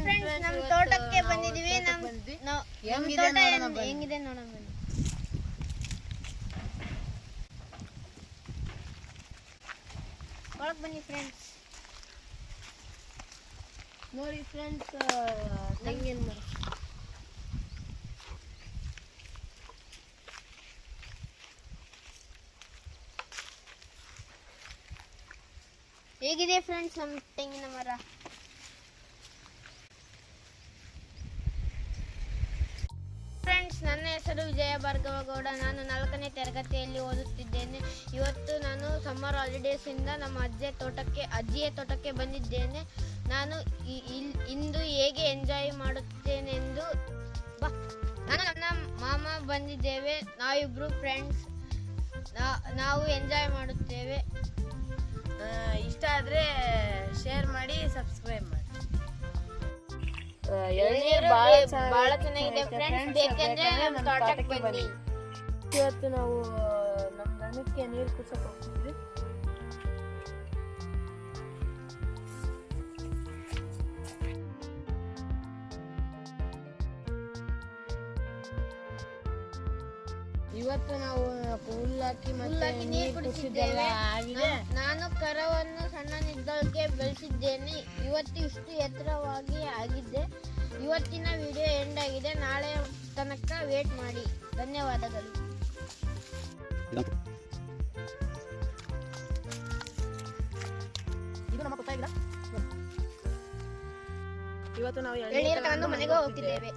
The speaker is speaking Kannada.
ಫ್ರೆಂಡ್ಸ್ ನಮ್ಮ ತೋಟಕ್ಕೆ ಬಂದಿದ್ದೀವಿ. ನಮ್ಮ ತೋಟ ಹೆಂಗಿದೆ ನೋಡೋಣ ಬನ್ನಿ. ಒಳಗೆ ಬನ್ನಿ ಫ್ರೆಂಡ್ಸ್. ನೋಡಿ ಫ್ರೆಂಡ್ಸ್, ತೆಂಗಿನ ಮರ. ಹೇಗಿದೆ ಫ್ರೆಂಡ್ಸ್ ನಮ್ಮ ತೆಂಗಿನ ಮರ? ಫ್ರೆಂಡ್ಸ್, ನನ್ನ ಹೆಸರು ವಿಜಯ ಭಾರ್ಗವಗೌಡ. ನಾನು 4ನೇ ತರಗತಿಯಲ್ಲಿ ಓದುತ್ತಿದ್ದೇನೆ. ಇವತ್ತು ನಾನು ಸಮ್ಮರ್ ಹಾಲಿಡೇಸ್ ಇಂದ ನಮ್ಮ ಅಜ್ಜಿಯ ತೋಟಕ್ಕೆ ಬಂದಿದ್ದೇನೆ. ನಾನು ಇಂದು ಹೇಗೆ ಎಂಜಾಯ್ ಮಾಡುತ್ತೇನೆಂದು ನಾನು ನನ್ನ ಮಾಮ ಬಂದಿದ್ದೇವೆ. ನಾವಿಬ್ರು ಫ್ರೆಂಡ್ಸ್. ನಾವು ಎಂಜಾಯ್ ಮಾಡುತ್ತೇವೆ. ಇಷ್ಟ ಆದರೆ ಶೇರ್ ಮಾಡಿ, ಸಬ್ಸ್ಕ್ರೈಬ್ ಮಾಡಿ. ಬಹಳ ಚೆನ್ನಾಗಿದೆ ಫ್ರೆಂಡ್ಸ್. ಬೇಕಂದ್ರೆ ನಮ್ಮ ತೋಟಕ್ಕೆ ಬನ್ನಿ. ಇವತ್ತು ನಾವು ನಮ್ಮ ದನಕ್ಕೆ ನೀರು ಕುಡ್ಸಕ್ಕೆ ಹೋಗ್ತಿದ್ವಿ. ಇವತ್ತು ನಾವು ಹುಲ್ಲಾಕಿ ಮತ್ತೆ ನೀರು ಕುಡಿಸಿದ್ದೇವೆ. ಆಗಿದೆ. ನಾನು ಕರವನ್ನು ಸಣ್ಣನಿದ್ದಕ್ಕೆ ಬೆಳೆಸಿದ್ದೇನೆ. ಇವತ್ತು ಇಷ್ಟು ಎತ್ತರವಾಗಿ ಆಗಿದೆ. ಇವತ್ತಿನ ವಿಡಿಯೋ ಎಂಡ್ ಆಗಿದೆ. ನಾಳೆ ತನಕ ವೇಟ್ ಮಾಡಿ. ಧನ್ಯವಾದಗಳು. ಇದು ನಮ್ಮ ಪಪ್ಪಾಯ ಗಿಡ. ಇವತ್ತು ನಾವು ಎಳ್ನೀರು ತಗೊಂಡು ಮನೆಗೆ ಹೋಗ್ತಿದ್ದೇವೆ.